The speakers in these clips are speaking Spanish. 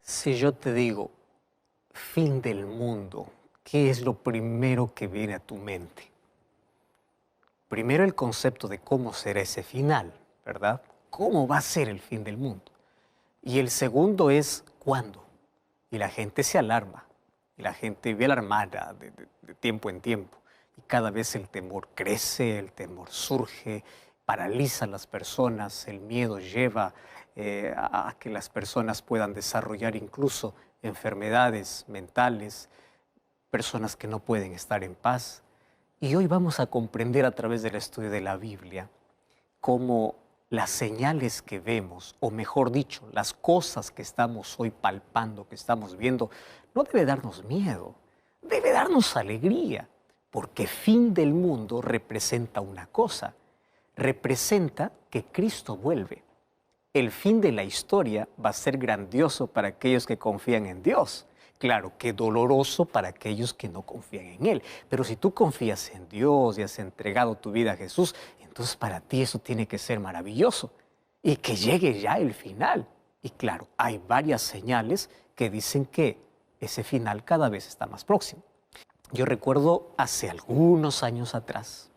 Si yo te digo fin del mundo, ¿qué es lo primero que viene a tu mente? Primero el concepto de cómo será ese final, ¿verdad? ¿Cómo va a ser el fin del mundo? Y el segundo es ¿cuándo? Y la gente se alarma, y la gente vive alarmada de tiempo en tiempo. Y cada vez el temor crece, el temor surge, paraliza a las personas, el miedo lleva a que las personas puedan desarrollar incluso enfermedades mentales, personas que no pueden estar en paz. Y hoy vamos a comprender a través del estudio de la Biblia cómo las señales que vemos, o mejor dicho, las cosas que estamos hoy palpando, que estamos viendo, no debe darnos miedo, debe darnos alegría, porque fin del mundo representa una cosa, representa que Cristo vuelve. El fin de la historia va a ser grandioso para aquellos que confían en Dios. Claro, que doloroso para aquellos que no confían en Él. Pero si tú confías en Dios y has entregado tu vida a Jesús, entonces para ti eso tiene que ser maravilloso. Y que llegue ya el final. Y claro, hay varias señales que dicen que ese final cada vez está más próximo. Yo recuerdo hace algunos años atrás,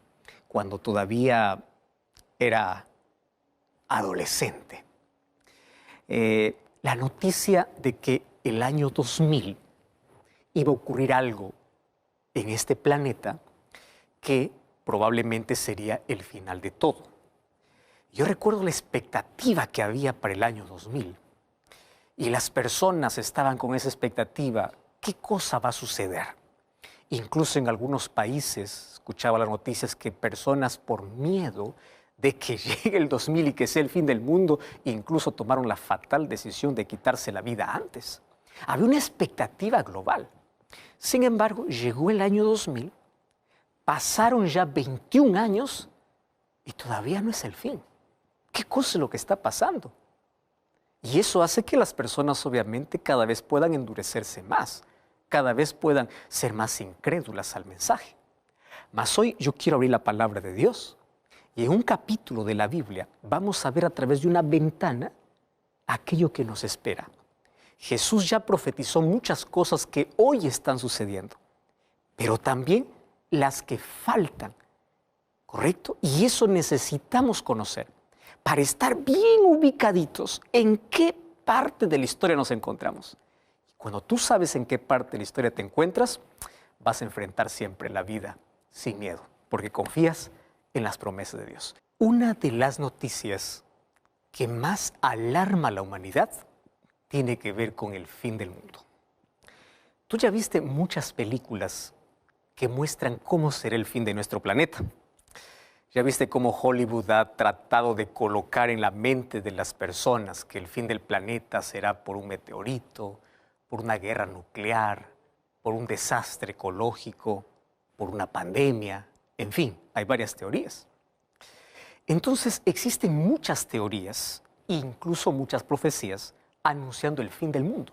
cuando todavía era adolescente, la noticia de que el año 2000 iba a ocurrir algo en este planeta que probablemente sería el final de todo. Yo recuerdo la expectativa que había para el año 2000 y las personas estaban con esa expectativa. ¿Qué cosa va a suceder? Incluso en algunos países escuchaba las noticias que personas por miedo de que llegue el 2000 y que sea el fin del mundo, incluso tomaron la fatal decisión de quitarse la vida antes. Había una expectativa global. Sin embargo, llegó el año 2000, pasaron ya 21 años y todavía no es el fin. ¿Qué cosa es lo que está pasando? Y eso hace que las personas obviamente cada vez puedan endurecerse más, cada vez puedan ser más incrédulas al mensaje. Mas hoy yo quiero abrir la palabra de Dios. Y en un capítulo de la Biblia vamos a ver a través de una ventana aquello que nos espera. Jesús ya profetizó muchas cosas que hoy están sucediendo, pero también las que faltan, ¿correcto? Y eso necesitamos conocer para estar bien ubicaditos en qué parte de la historia nos encontramos. Y cuando tú sabes en qué parte de la historia te encuentras, vas a enfrentar siempre la vida sin miedo, porque confías en las promesas de Dios. Una de las noticias que más alarma a la humanidad tiene que ver con el fin del mundo. Tú ya viste muchas películas que muestran cómo será el fin de nuestro planeta. Ya viste cómo Hollywood ha tratado de colocar en la mente de las personas que el fin del planeta será por un meteorito, por una guerra nuclear, por un desastre ecológico, por una pandemia. En fin, hay varias teorías. Entonces existen muchas teorías, incluso muchas profecías, anunciando el fin del mundo.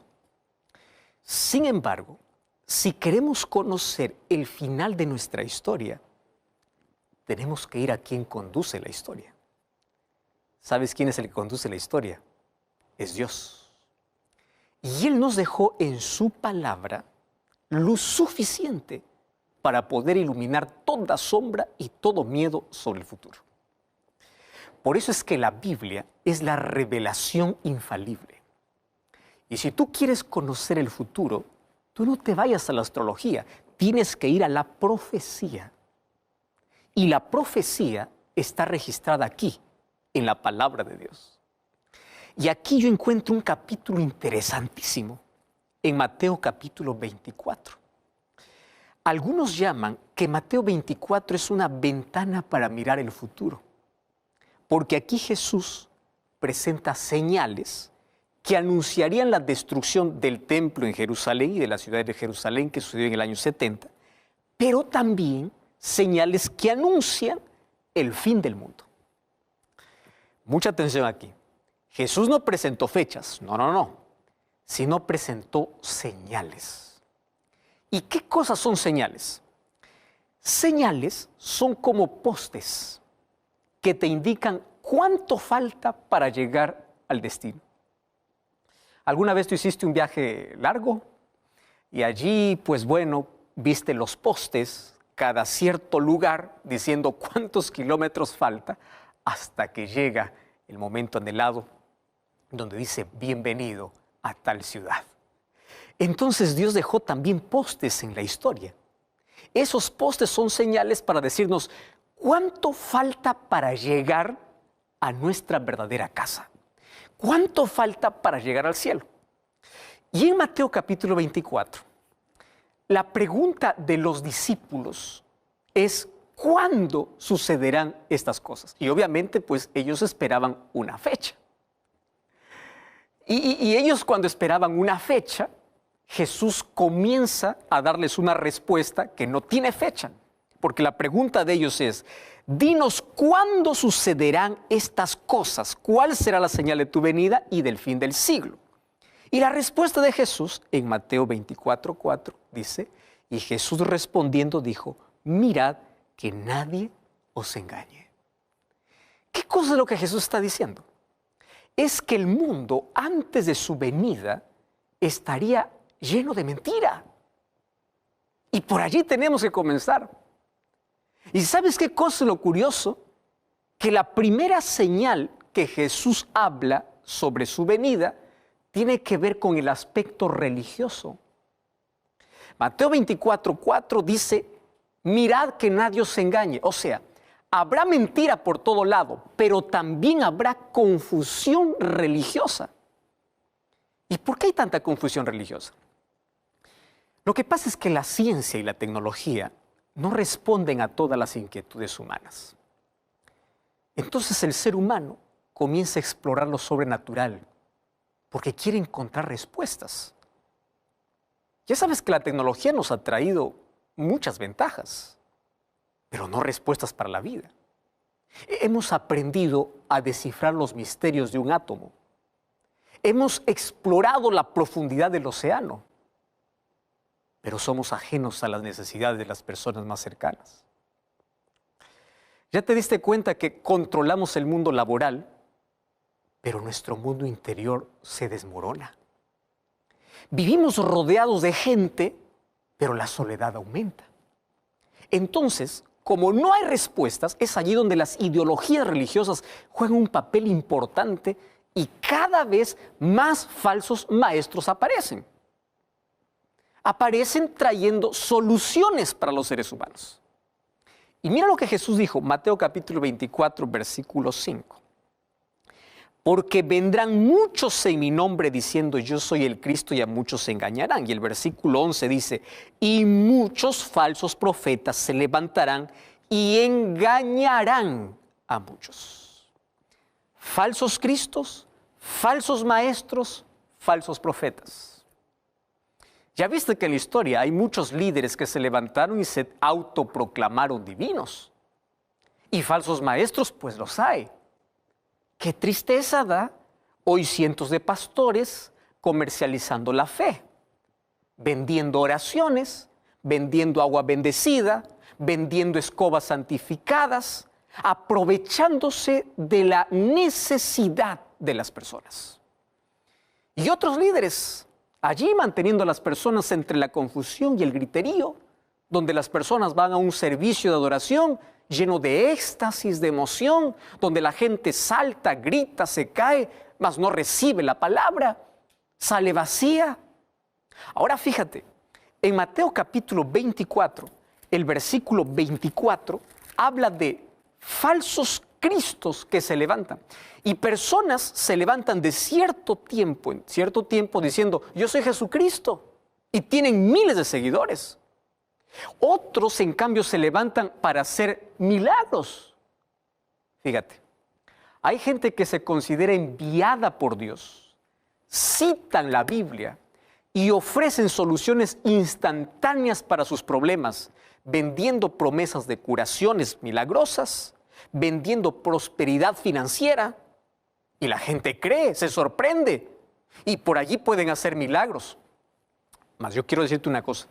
Sin embargo, si queremos conocer el final de nuestra historia, tenemos que ir a quien conduce la historia. ¿Sabes quién es el que conduce la historia? Es Dios. Y Él nos dejó en su palabra luz suficiente para poder iluminar toda sombra y todo miedo sobre el futuro. Por eso es que la Biblia es la revelación infalible. Y si tú quieres conocer el futuro, tú no te vayas a la astrología, tienes que ir a la profecía. Y la profecía está registrada aquí, en la palabra de Dios. Y aquí yo encuentro un capítulo interesantísimo, en Mateo capítulo 24. Algunos llaman que Mateo 24 es una ventana para mirar el futuro, porque aquí Jesús presenta señales que anunciarían la destrucción del templo en Jerusalén y de la ciudad de Jerusalén que sucedió en el año 70, pero también señales que anuncian el fin del mundo. Mucha atención aquí. Jesús no presentó fechas, no, sino presentó señales. ¿Y qué cosas son señales? Señales son como postes que te indican cuánto falta para llegar al destino. ¿Alguna vez tú hiciste un viaje largo? Y allí, pues bueno, viste los postes cada cierto lugar diciendo cuántos kilómetros falta hasta que llega el momento anhelado donde dice bienvenido a tal ciudad. Entonces Dios dejó también postes en la historia. Esos postes son señales para decirnos cuánto falta para llegar a nuestra verdadera casa. ¿Cuánto falta para llegar al cielo? Y en Mateo capítulo 24, la pregunta de los discípulos es ¿cuándo sucederán estas cosas? Y obviamente pues ellos esperaban una fecha. Y ellos cuando esperaban una fecha, Jesús comienza a darles una respuesta que no tiene fecha. Porque la pregunta de ellos es, dinos cuándo sucederán estas cosas, cuál será la señal de tu venida y del fin del siglo. Y la respuesta de Jesús en Mateo 24:4 dice, y Jesús respondiendo dijo, mirad que nadie os engañe. ¿Qué cosa es lo que Jesús está diciendo? Es que el mundo antes de su venida estaría lleno de mentira. Y por allí tenemos que comenzar. ¿Y sabes qué cosa es lo curioso? Que la primera señal que Jesús habla sobre su venida tiene que ver con el aspecto religioso. Mateo 24:4 dice, mirad que nadie os engañe. O sea, habrá mentira por todo lado, pero también habrá confusión religiosa. ¿Y por qué hay tanta confusión religiosa? Lo que pasa es que la ciencia y la tecnología no responden a todas las inquietudes humanas. Entonces el ser humano comienza a explorar lo sobrenatural porque quiere encontrar respuestas. Ya sabes que la tecnología nos ha traído muchas ventajas, pero no respuestas para la vida. Hemos aprendido a descifrar los misterios de un átomo. Hemos explorado la profundidad del océano, pero somos ajenos a las necesidades de las personas más cercanas. ¿Ya te diste cuenta que controlamos el mundo laboral, pero nuestro mundo interior se desmorona? Vivimos rodeados de gente, pero la soledad aumenta. Entonces, como no hay respuestas, es allí donde las ideologías religiosas juegan un papel importante y cada vez más falsos maestros aparecen. Aparecen trayendo soluciones para los seres humanos. Y mira lo que Jesús dijo, Mateo capítulo 24, versículo 5. Porque vendrán muchos en mi nombre diciendo yo soy el Cristo y a muchos se engañarán. Y el versículo 11 dice, y muchos falsos profetas se levantarán y engañarán a muchos. Falsos cristos, falsos maestros, falsos profetas. Ya viste que en la historia hay muchos líderes que se levantaron y se autoproclamaron divinos. Y falsos maestros, pues los hay. Qué tristeza da hoy cientos de pastores comercializando la fe, vendiendo oraciones, vendiendo agua bendecida, vendiendo escobas santificadas, aprovechándose de la necesidad de las personas. Y otros líderes allí manteniendo a las personas entre la confusión y el griterío, donde las personas van a un servicio de adoración lleno de éxtasis, de emoción, donde la gente salta, grita, se cae, mas no recibe la palabra, sale vacía. Ahora fíjate, en Mateo capítulo 24, el versículo 24, habla de falsos cristos que se levantan. Y personas se levantan de cierto tiempo, en cierto tiempo, diciendo, yo soy Jesucristo, y tienen miles de seguidores. Otros, en cambio, se levantan para hacer milagros. Fíjate, hay gente que se considera enviada por Dios, citan la Biblia y ofrecen soluciones instantáneas para sus problemas, vendiendo promesas de curaciones milagrosas, vendiendo prosperidad financiera, y la gente cree, se sorprende, y por allí pueden hacer milagros. Mas yo quiero decirte una cosa,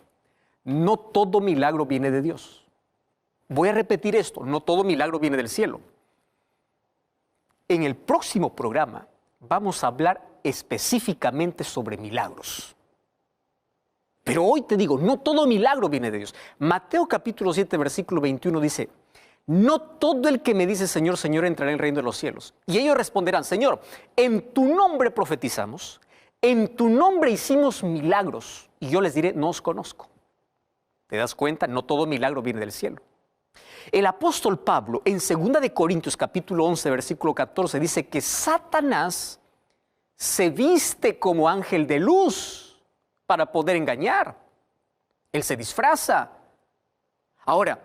no todo milagro viene de Dios. Voy a repetir esto, no todo milagro viene del cielo. En el próximo programa vamos a hablar específicamente sobre milagros. Pero hoy te digo, no todo milagro viene de Dios. Mateo capítulo 7, versículo 21 dice: no todo el que me dice Señor, Señor entrará en el reino de los cielos. Y ellos responderán: Señor, en tu nombre profetizamos, en tu nombre hicimos milagros. Y yo les diré: no os conozco. ¿Te das cuenta? No todo milagro viene del cielo. El apóstol Pablo en 2 de Corintios capítulo 11, versículo 14 dice que Satanás se viste como ángel de luz para poder engañar. Él se disfraza. Ahora,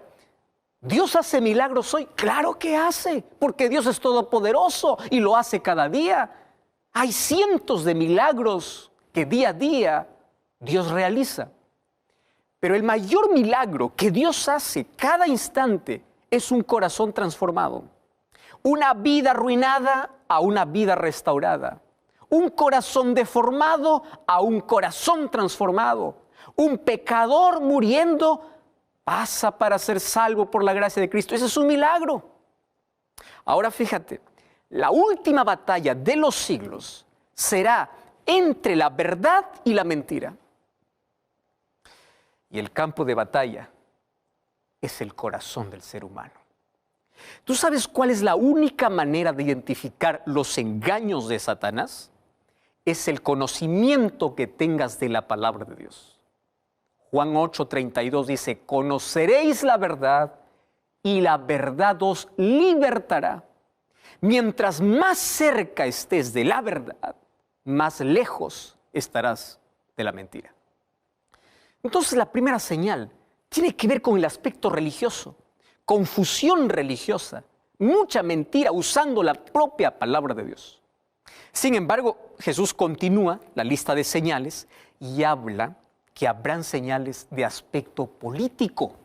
¿Dios hace milagros hoy? Claro que hace, porque Dios es todopoderoso y lo hace cada día. Hay cientos de milagros que día a día Dios realiza. Pero el mayor milagro que Dios hace cada instante es un corazón transformado. Una vida arruinada a una vida restaurada. Un corazón deformado a un corazón transformado. Un pecador muriendo pasa para ser salvo por la gracia de Cristo. Ese es un milagro. Ahora fíjate, la última batalla de los siglos será entre la verdad y la mentira. Y el campo de batalla es el corazón del ser humano. ¿Tú sabes cuál es la única manera de identificar los engaños de Satanás? Es el conocimiento que tengas de la palabra de Dios. Juan 8:32 dice: conoceréis la verdad y la verdad os libertará. Mientras más cerca estés de la verdad, más lejos estarás de la mentira. Entonces la primera señal tiene que ver con el aspecto religioso, confusión religiosa, mucha mentira usando la propia palabra de Dios. Sin embargo, Jesús continúa la lista de señales y habla que habrán señales de aspecto político.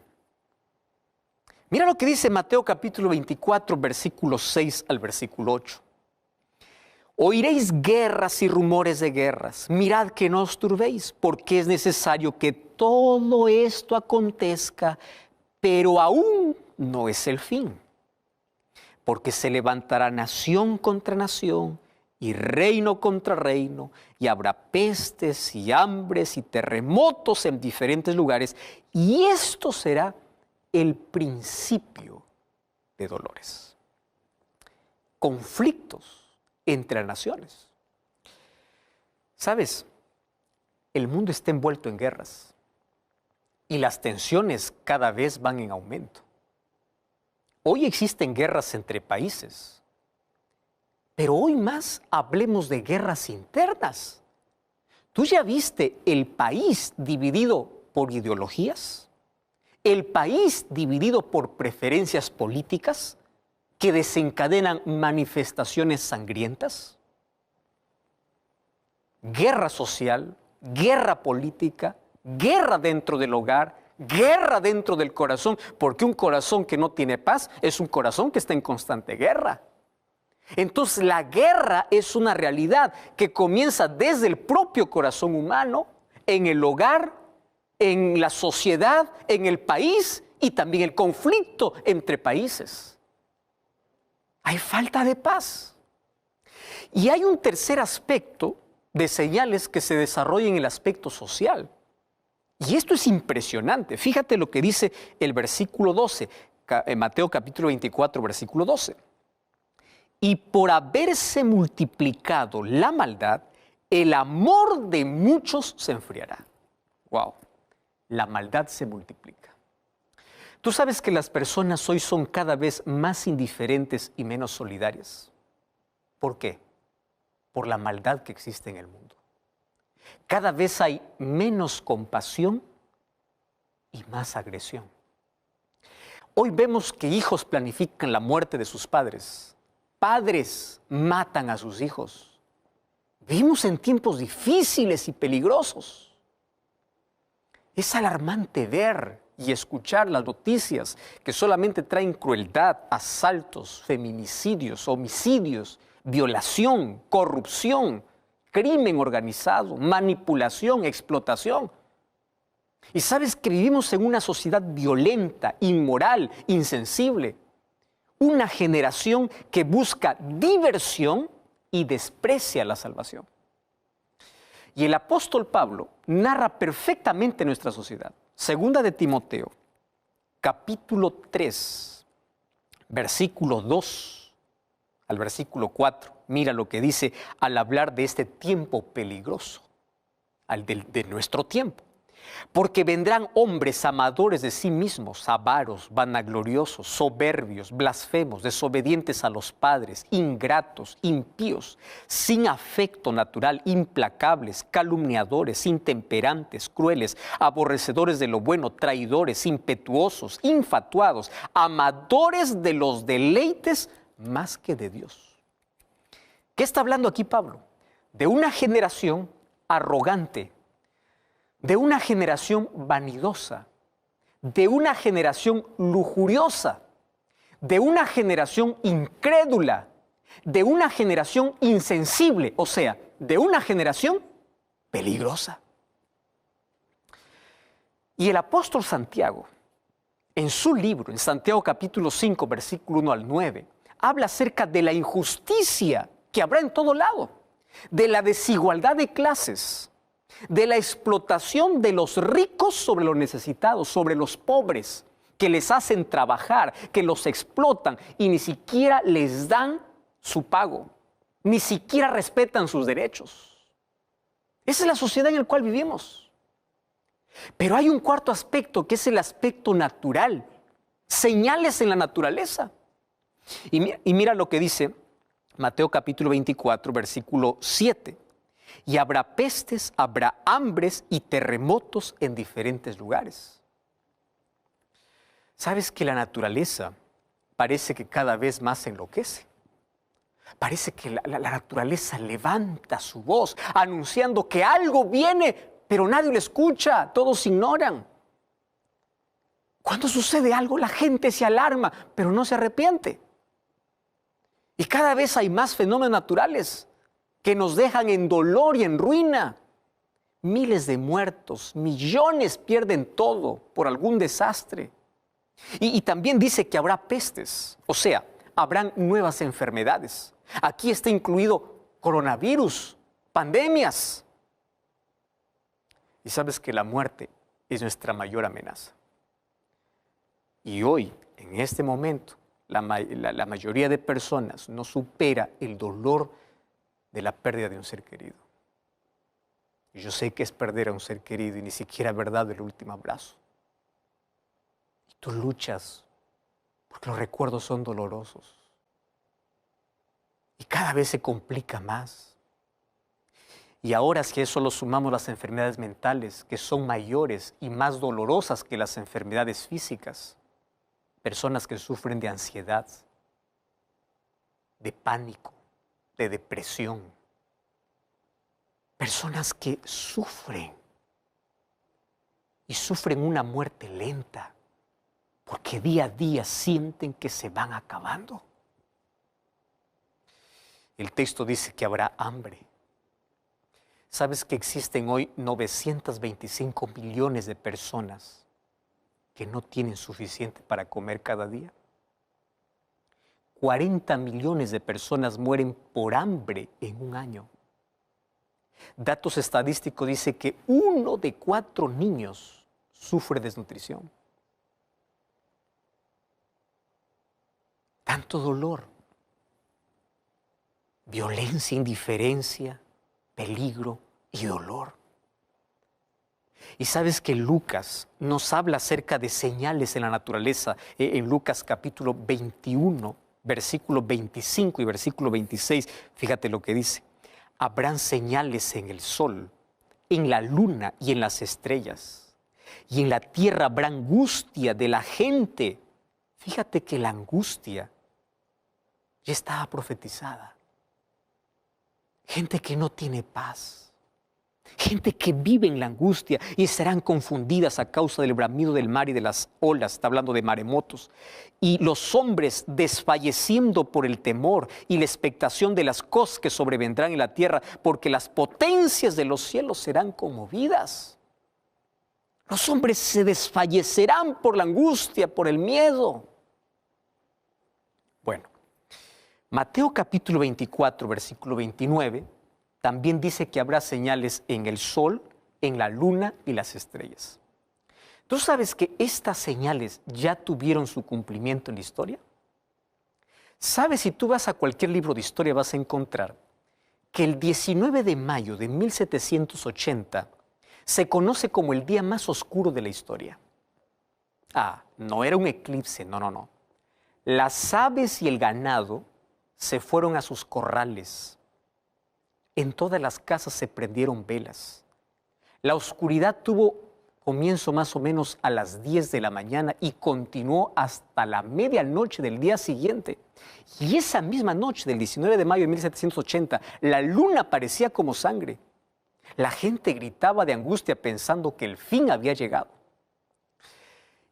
Mira lo que dice Mateo capítulo 24, versículos 6 al versículo 8. Oiréis guerras y rumores de guerras. Mirad que no os turbéis, porque es necesario que todo esto acontezca, pero aún no es el fin. Porque se levantará nación contra nación y reino contra reino, y habrá pestes y hambres y terremotos en diferentes lugares, y esto será el principio de dolores. Conflictos entre naciones. ¿Sabes? El mundo está envuelto en guerras y las tensiones cada vez van en aumento. Hoy existen guerras entre países, pero hoy más hablemos de guerras internas. ¿Tú ya viste el país dividido por ideologías? ¿El país dividido por preferencias políticas que desencadenan manifestaciones sangrientas? Guerra social, guerra política, guerra dentro del hogar, guerra dentro del corazón, porque un corazón que no tiene paz es un corazón que está en constante guerra. Entonces la guerra es una realidad que comienza desde el propio corazón humano, en el hogar, en la sociedad, en el país y también el conflicto entre países. Hay falta de paz. Y hay un tercer aspecto de señales que se desarrolla en el aspecto social. Y esto es impresionante. Fíjate lo que dice el versículo 12, en Mateo capítulo 24, versículo 12. Y por haberse multiplicado la maldad, el amor de muchos se enfriará. Wow, la maldad se multiplica. Tú sabes que las personas hoy son cada vez más indiferentes y menos solidarias. ¿Por qué? Por la maldad que existe en el mundo. Cada vez hay menos compasión y más agresión. Hoy vemos que hijos planifican la muerte de sus padres. Padres matan a sus hijos. Vivimos en tiempos difíciles y peligrosos. Es alarmante ver y escuchar las noticias que solamente traen crueldad, asaltos, feminicidios, homicidios, violación, corrupción, crimen organizado, manipulación, explotación. Y sabes que vivimos en una sociedad violenta, inmoral, insensible. Una generación que busca diversión y desprecia la salvación. Y el apóstol Pablo narra perfectamente nuestra sociedad. Segunda de Timoteo, capítulo 3, versículo 2 al versículo 4. Mira lo que dice al hablar de este tiempo peligroso, de nuestro tiempo. Porque vendrán hombres amadores de sí mismos, avaros, vanagloriosos, soberbios, blasfemos, desobedientes a los padres, ingratos, impíos, sin afecto natural, implacables, calumniadores, intemperantes, crueles, aborrecedores de lo bueno, traidores, impetuosos, infatuados, amadores de los deleites más que de Dios. ¿Qué está hablando aquí Pablo? De una generación arrogante, de una generación vanidosa, de una generación lujuriosa, de una generación incrédula, de una generación insensible, o sea, de una generación peligrosa. Y el apóstol Santiago, en su libro, en Santiago capítulo 5, versículo 1 al 9, habla acerca de la injusticia que habrá en todo lado, de la desigualdad de clases, de la explotación de los ricos sobre los necesitados, sobre los pobres, que les hacen trabajar, que los explotan y ni siquiera les dan su pago, ni siquiera respetan sus derechos. Esa es la sociedad en la cual vivimos. Pero hay un cuarto aspecto que es el aspecto natural, señales en la naturaleza. Y mira lo que dice Mateo capítulo 24, versículo 7. Y habrá pestes, habrá hambres y terremotos en diferentes lugares. ¿Sabes que la naturaleza parece que cada vez más se enloquece? Parece que la naturaleza levanta su voz anunciando que algo viene, pero nadie lo escucha, todos ignoran. Cuando sucede algo, la gente se alarma, pero no se arrepiente. Y cada vez hay más fenómenos naturales que nos dejan en dolor y en ruina. Miles de muertos, millones pierden todo por algún desastre. Y también dice que habrá pestes, o sea, habrán nuevas enfermedades. Aquí está incluido coronavirus, pandemias. Y sabes que la muerte es nuestra mayor amenaza. Y hoy, en este momento, la mayoría de personas no supera el dolor de la pérdida de un ser querido. Y yo sé que es perder a un ser querido y ni siquiera haber dado el último abrazo. Y tú luchas porque los recuerdos son dolorosos. Y cada vez se complica más. Y ahora si a eso lo sumamos las enfermedades mentales, que son mayores y más dolorosas que las enfermedades físicas, personas que sufren de ansiedad, de pánico, de depresión, personas que sufren y sufren una muerte lenta porque día a día sienten que se van acabando. El texto dice que habrá hambre. ¿Sabes que existen hoy 925 millones de personas que no tienen suficiente para comer cada día? 40 millones de personas mueren por hambre en un año. Datos estadísticos dicen que 1 de 4 niños sufre desnutrición. Tanto dolor, violencia, indiferencia, peligro y dolor. Y sabes que Lucas nos habla acerca de señales en la naturaleza. En Lucas capítulo 21, versículo 25 y versículo 26, fíjate lo que dice. Habrán señales en el sol, en la luna y en las estrellas. Y en la tierra habrá angustia de la gente. Fíjate que la angustia ya estaba profetizada. Gente que no tiene paz. Gente que vive en la angustia y serán confundidas a causa del bramido del mar y de las olas. Está hablando de maremotos. Y los hombres desfalleciendo por el temor y la expectación de las cosas que sobrevendrán en la tierra, porque las potencias de los cielos serán conmovidas. Los hombres se desfallecerán por la angustia, por el miedo. Bueno, Mateo capítulo 24, versículo 29, también dice que habrá señales en el sol, en la luna y las estrellas. ¿Tú sabes que estas señales ya tuvieron su cumplimiento en la historia? ¿Sabes? Si tú vas a cualquier libro de historia vas a encontrar que el 19 de mayo de 1780 se conoce como el día más oscuro de la historia. No era un eclipse, no. Las aves y el ganado se fueron a sus corrales. En todas las casas se prendieron velas. La oscuridad tuvo comienzo más o menos a las 10 de la mañana y continuó hasta la medianoche del día siguiente. Y esa misma noche del 19 de mayo de 1780, la luna parecía como sangre. La gente gritaba de angustia pensando que el fin había llegado.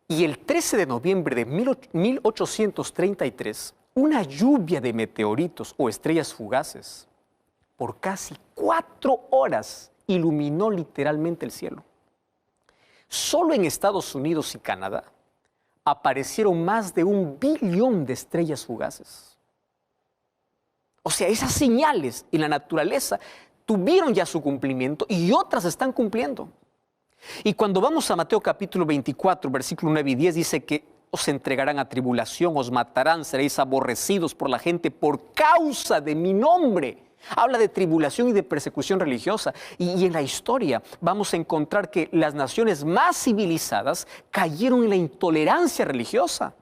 Y el 13 de noviembre de 1833, una lluvia de meteoritos o estrellas fugaces por casi 4 horas iluminó literalmente el cielo. Solo en Estados Unidos y Canadá aparecieron más de 1 billón de estrellas fugaces. O sea, esas señales en la naturaleza tuvieron ya su cumplimiento y otras están cumpliendo. Y cuando vamos a Mateo capítulo 24, versículo 9 y 10, dice que os entregarán a tribulación, os matarán, seréis aborrecidos por la gente por causa de mi nombre. Habla de tribulación y de persecución religiosa. Y en la historia vamos a encontrar que las naciones más civilizadas cayeron en la intolerancia religiosa.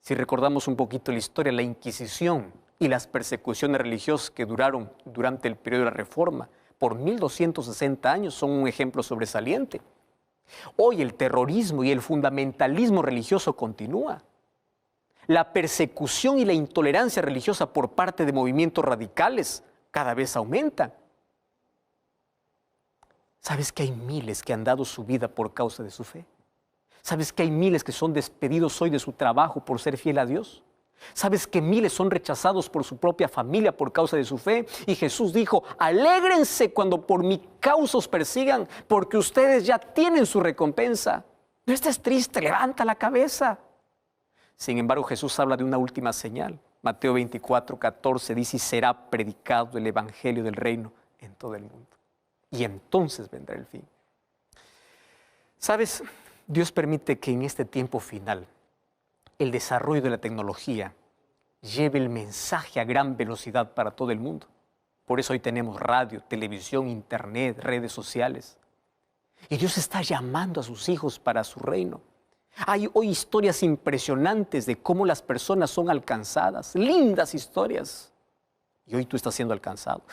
Si recordamos un poquito la historia, la Inquisición y las persecuciones religiosas que duraron durante el periodo de la Reforma por 1260 años son un ejemplo sobresaliente. Hoy el terrorismo y el fundamentalismo religioso continúa. La persecución y la intolerancia religiosa por parte de movimientos radicales cada vez aumenta. ¿Sabes que hay miles que han dado su vida por causa de su fe? ¿Sabes que hay miles que son despedidos hoy de su trabajo por ser fiel a Dios? ¿Sabes que miles son rechazados por su propia familia por causa de su fe? Y Jesús dijo, alégrense cuando por mi causa os persigan, porque ustedes ya tienen su recompensa. No estés triste, levanta la cabeza. Sin embargo, Jesús habla de una última señal. Mateo 24, 14 dice, y será predicado el evangelio del reino en todo el mundo. Y entonces vendrá el fin. ¿Sabes? Dios permite que en este tiempo final el desarrollo de la tecnología lleve el mensaje a gran velocidad para todo el mundo. Por eso hoy tenemos radio, televisión, internet, redes sociales. Y Dios está llamando a sus hijos para su reino. Hay hoy historias impresionantes de cómo las personas son alcanzadas, lindas historias. Y hoy tú estás siendo alcanzado.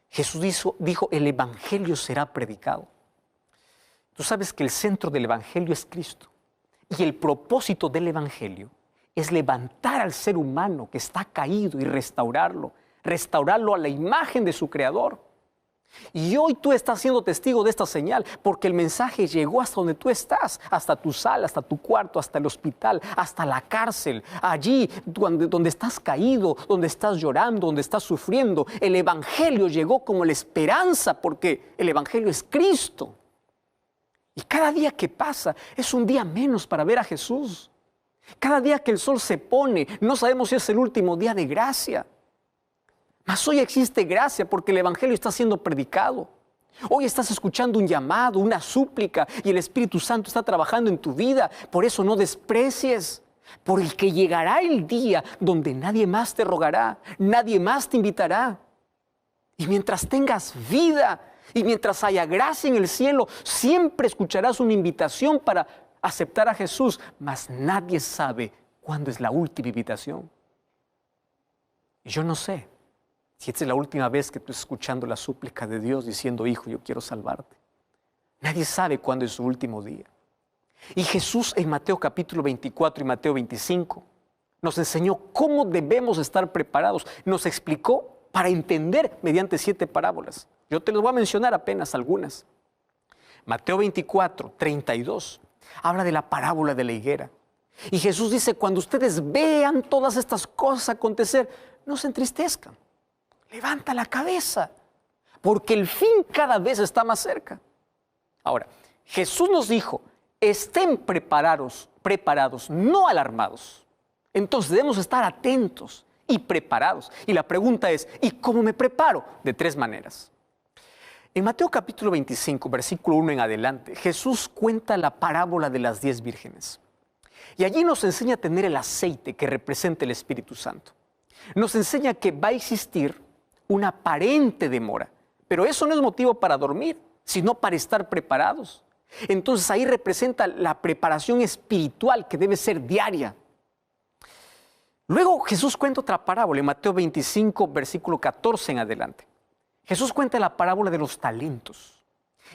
Jesús dijo, el evangelio será predicado. Tú sabes que el centro del evangelio es Cristo. Y el propósito del evangelio es levantar al ser humano que está caído y restaurarlo a la imagen de su Creador. Y hoy tú estás siendo testigo de esta señal porque el mensaje llegó hasta donde tú estás, hasta tu sala, hasta tu cuarto, hasta el hospital, hasta la cárcel, allí donde estás caído, donde estás llorando, donde estás sufriendo. El evangelio llegó como la esperanza porque el evangelio es Cristo. Y cada día que pasa es un día menos para ver a Jesús. Cada día que el sol se pone, no sabemos si es el último día de gracia. Mas hoy existe gracia porque el evangelio está siendo predicado. Hoy estás escuchando un llamado, una súplica y el Espíritu Santo está trabajando en tu vida. Por eso no desprecies, porque llegará el día donde nadie más te rogará, nadie más te invitará. Y mientras tengas vida y mientras haya gracia en el cielo, siempre escucharás una invitación para aceptar a Jesús, mas nadie sabe cuándo es la última invitación. Y yo no sé si esta es la última vez que tú estás escuchando la súplica de Dios diciendo, hijo, yo quiero salvarte. Nadie sabe cuándo es su último día. Y Jesús en Mateo capítulo 24 y Mateo 25 nos enseñó cómo debemos estar preparados. Nos explicó para entender mediante 7 parábolas. Yo te los voy a mencionar apenas algunas. Mateo 24, 32, habla de la parábola de la higuera. Y Jesús dice, cuando ustedes vean todas estas cosas acontecer, no se entristezcan. Levanta la cabeza, porque el fin cada vez está más cerca. Ahora, Jesús nos dijo, estén preparados, no alarmados. Entonces debemos estar atentos y preparados. Y la pregunta es, ¿y cómo me preparo? De tres maneras. En Mateo capítulo 25, versículo 1 en adelante, Jesús cuenta la parábola de las 10 vírgenes. Y allí nos enseña a tener el aceite que representa el Espíritu Santo. Nos enseña que va a existir una aparente demora, pero eso no es motivo para dormir, sino para estar preparados. Entonces ahí representa la preparación espiritual que debe ser diaria. Luego Jesús cuenta otra parábola en Mateo 25, versículo 14 en adelante. Jesús cuenta la parábola de los talentos.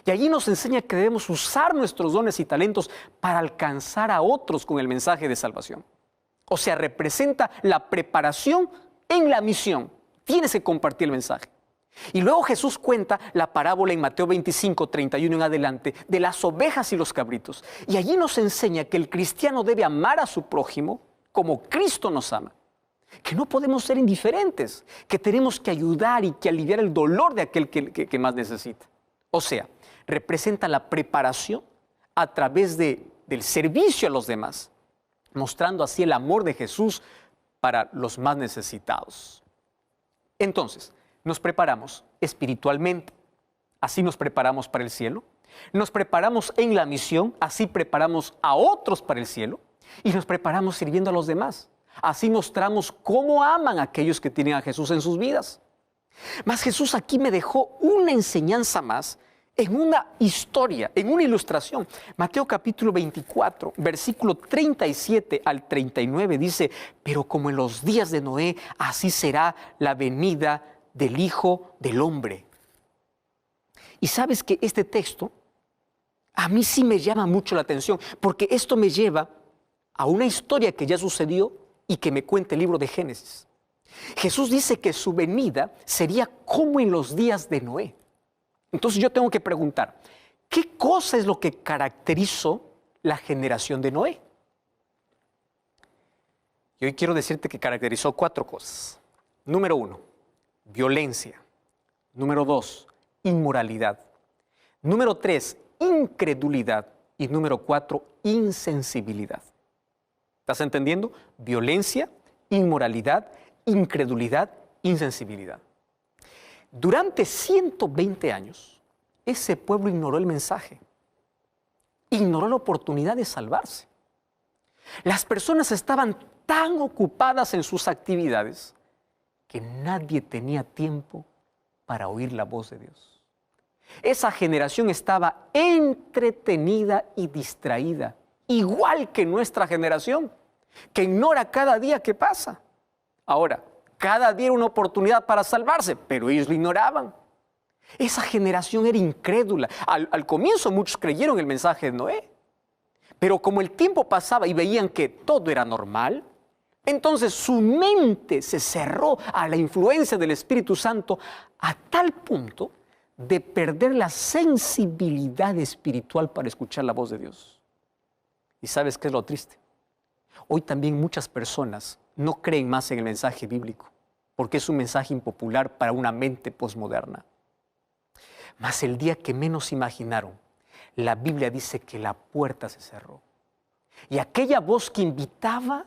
Y allí nos enseña que debemos usar nuestros dones y talentos para alcanzar a otros con el mensaje de salvación. O sea, representa la preparación en la misión. Tienes que compartir el mensaje. Y luego Jesús cuenta la parábola en Mateo 25, 31 en adelante de las ovejas y los cabritos. Y allí nos enseña que el cristiano debe amar a su prójimo como Cristo nos ama. Que no podemos ser indiferentes, que tenemos que ayudar y que aliviar el dolor de aquel que más necesita. O sea, representa la preparación a través del servicio a los demás, mostrando así el amor de Jesús para los más necesitados. Entonces, nos preparamos espiritualmente, así nos preparamos para el cielo. Nos preparamos en la misión, así preparamos a otros para el cielo. Y nos preparamos sirviendo a los demás. Así mostramos cómo aman a aquellos que tienen a Jesús en sus vidas. Mas Jesús aquí me dejó una enseñanza más en una historia, en una ilustración. Mateo capítulo 24, versículo 37 al 39 dice, pero como en los días de Noé, así será la venida del Hijo del Hombre. Y sabes que este texto a mí sí me llama mucho la atención, porque esto me lleva a una historia que ya sucedió y que me cuenta el libro de Génesis. Jesús dice que su venida sería como en los días de Noé. Entonces yo tengo que preguntar, ¿qué cosa es lo que caracterizó la generación de Noé? Y hoy quiero decirte que caracterizó 4 cosas. Número 1, violencia. Número 2, inmoralidad. Número 3, incredulidad. Y número 4, insensibilidad. ¿Estás entendiendo? Violencia, inmoralidad, incredulidad, insensibilidad. Durante 120 años, ese pueblo ignoró el mensaje. Ignoró la oportunidad de salvarse. Las personas estaban tan ocupadas en sus actividades que nadie tenía tiempo para oír la voz de Dios. Esa generación estaba entretenida y distraída, igual que nuestra generación, que ignora cada día que pasa. Ahora, cada día era una oportunidad para salvarse, pero ellos lo ignoraban. Esa generación era incrédula. Al comienzo muchos creyeron el mensaje de Noé, pero como el tiempo pasaba y veían que todo era normal, entonces su mente se cerró a la influencia del Espíritu Santo a tal punto de perder la sensibilidad espiritual para escuchar la voz de Dios. ¿Y sabes qué es lo triste? Hoy también muchas personas no creen más en el mensaje bíblico, porque es un mensaje impopular para una mente posmoderna. Mas el día que menos imaginaron, la Biblia dice que la puerta se cerró. Y aquella voz que invitaba,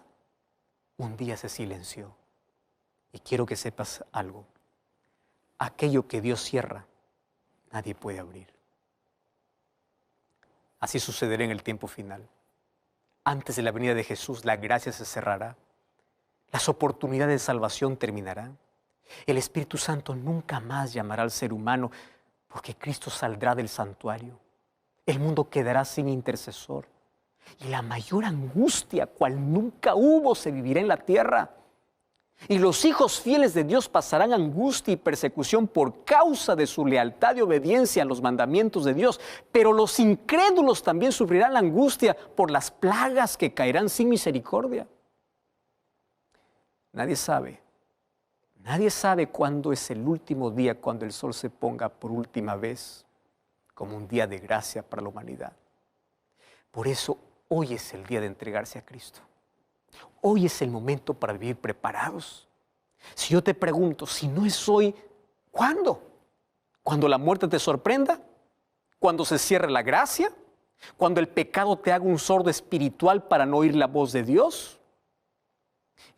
un día se silenció. Y quiero que sepas algo. Aquello que Dios cierra, nadie puede abrir. Así sucederá en el tiempo final. Antes de la venida de Jesús, la gracia se cerrará. Las oportunidades de salvación terminarán. El Espíritu Santo nunca más llamará al ser humano porque Cristo saldrá del santuario. El mundo quedará sin intercesor. Y la mayor angustia, cual nunca hubo, se vivirá en la tierra. Y los hijos fieles de Dios pasarán angustia y persecución por causa de su lealtad y obediencia a los mandamientos de Dios. Pero los incrédulos también sufrirán la angustia por las plagas que caerán sin misericordia. Nadie sabe cuándo es el último día, cuando el sol se ponga por última vez como un día de gracia para la humanidad. Por eso hoy es el día de entregarse a Cristo. Hoy es el momento para vivir preparados. Si yo te pregunto, si no es hoy, ¿cuándo? ¿Cuando la muerte te sorprenda? ¿Cuando se cierre la gracia? ¿Cuando el pecado te haga un sordo espiritual para no oír la voz de Dios?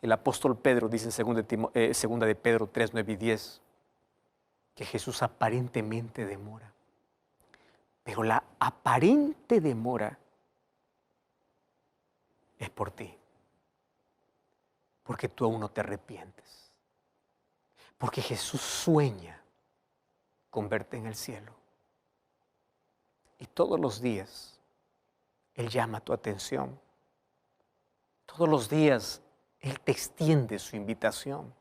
El apóstol Pedro dice en 2 de Pedro 3, 9 y 10 que Jesús aparentemente demora. Pero la aparente demora es por ti. Porque tú aún no te arrepientes. Porque Jesús sueña con verte en el cielo. Y todos los días Él llama tu atención. Todos los días Él te extiende su invitación.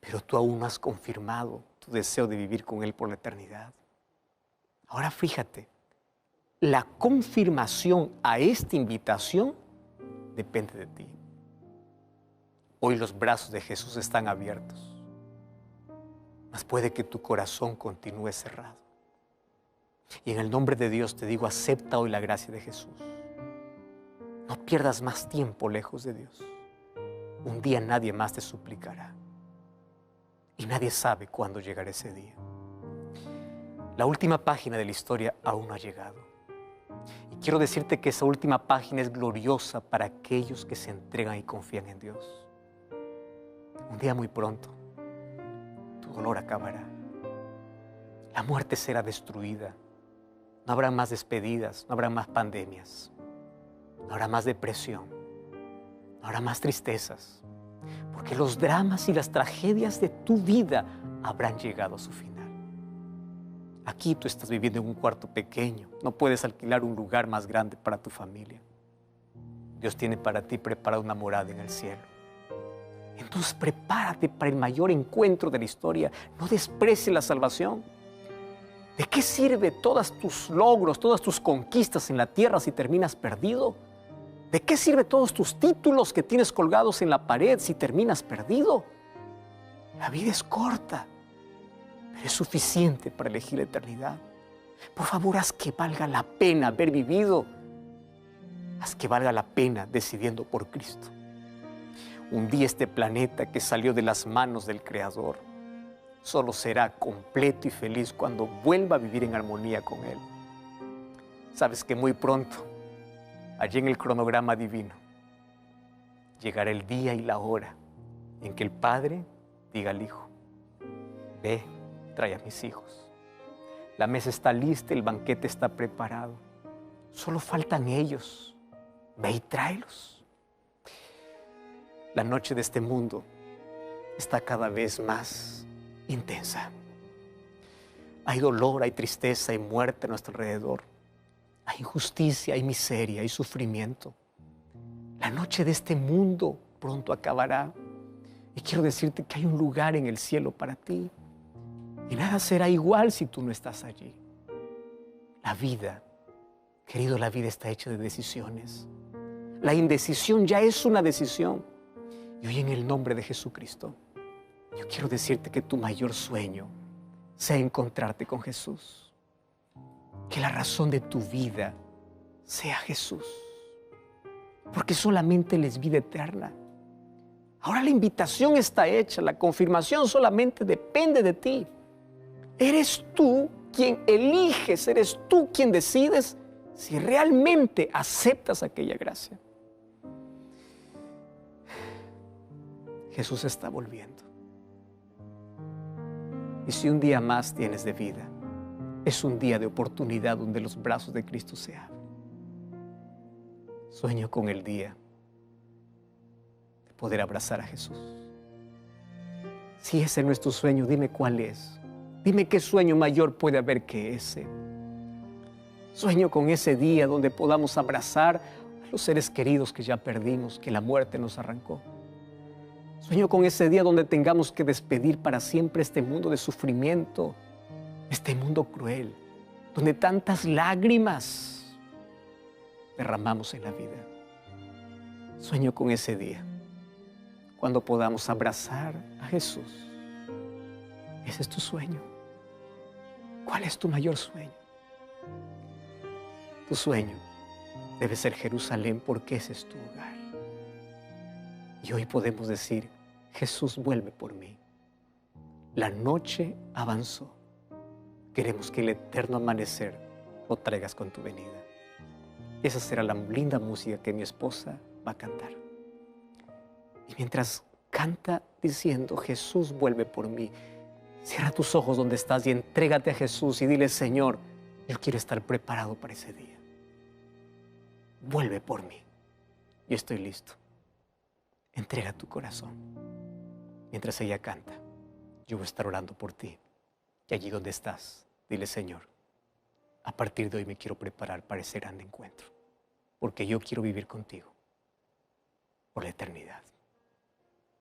Pero tú aún no has confirmado tu deseo de vivir con Él por la eternidad. Ahora fíjate, la confirmación a esta invitación depende de ti. Hoy los brazos de Jesús están abiertos, mas puede que tu corazón continúe cerrado. Y en el nombre de Dios te digo, acepta hoy la gracia de Jesús. No pierdas más tiempo lejos de Dios. Un día nadie más te suplicará. Y nadie sabe cuándo llegará ese día. La última página de la historia aún no ha llegado. Y quiero decirte que esa última página es gloriosa para aquellos que se entregan y confían en Dios. Un día muy pronto, tu dolor acabará. La muerte será destruida. No habrá más despedidas, no habrá más pandemias, no habrá más depresión, no habrá más tristezas, porque los dramas y las tragedias de tu vida habrán llegado a su final. Aquí tú estás viviendo en un cuarto pequeño, no puedes alquilar un lugar más grande para tu familia. Dios tiene para ti preparada una morada en el cielo. Entonces prepárate para el mayor encuentro de la historia. No desprecies la salvación. ¿De qué sirve todos tus logros, todas tus conquistas en la tierra si terminas perdido? ¿De qué sirve todos tus títulos que tienes colgados en la pared si terminas perdido? La vida es corta, pero es suficiente para elegir la eternidad. Por favor, haz que valga la pena haber vivido. Haz que valga la pena decidiendo por Cristo. Un día este planeta que salió de las manos del Creador solo será completo y feliz cuando vuelva a vivir en armonía con Él. Sabes que muy pronto, allí en el cronograma divino, llegará el día y la hora en que el Padre diga al Hijo: ve, trae a mis hijos. La mesa está lista, el banquete está preparado. Solo faltan ellos. Ve y tráelos. La noche de este mundo está cada vez más intensa. Hay dolor, hay tristeza, hay muerte a nuestro alrededor. Hay injusticia, hay miseria, hay sufrimiento. La noche de este mundo pronto acabará. Y quiero decirte que hay un lugar en el cielo para ti. Y nada será igual si tú no estás allí. La vida, querido, la vida está hecha de decisiones. La indecisión ya es una decisión. Y hoy en el nombre de Jesucristo, yo quiero decirte que tu mayor sueño sea encontrarte con Jesús. Que la razón de tu vida sea Jesús. Porque solamente Él es vida eterna. Ahora la invitación está hecha, la confirmación solamente depende de ti. Eres tú quien eliges, eres tú quien decides si realmente aceptas aquella gracia. Jesús está volviendo. Y si un día más tienes de vida, es un día de oportunidad donde los brazos de Cristo se abren. Sueño con el día de poder abrazar a Jesús. Si ese no es tu sueño, dime cuál es. Dime qué sueño mayor puede haber que ese. Sueño con ese día donde podamos abrazar a los seres queridos que ya perdimos, que la muerte nos arrancó. Sueño con ese día donde tengamos que despedir para siempre este mundo de sufrimiento, este mundo cruel, donde tantas lágrimas derramamos en la vida. Sueño con ese día, cuando podamos abrazar a Jesús. Ese es tu sueño. ¿Cuál es tu mayor sueño? Tu sueño debe ser Jerusalén, porque ese es tu hogar. Y hoy podemos decir: Jesús, vuelve por mí. La noche avanzó. Queremos que el eterno amanecer lo traigas con tu venida. Esa será la linda música que mi esposa va a cantar. Y mientras canta diciendo, Jesús, vuelve por mí, cierra tus ojos donde estás y entrégate a Jesús y dile, Señor, yo quiero estar preparado para ese día. Vuelve por mí. Yo estoy listo. Entrega tu corazón. Mientras ella canta, yo voy a estar orando por ti. Y allí donde estás, dile, Señor, a partir de hoy me quiero preparar para ese gran encuentro, porque yo quiero vivir contigo por la eternidad.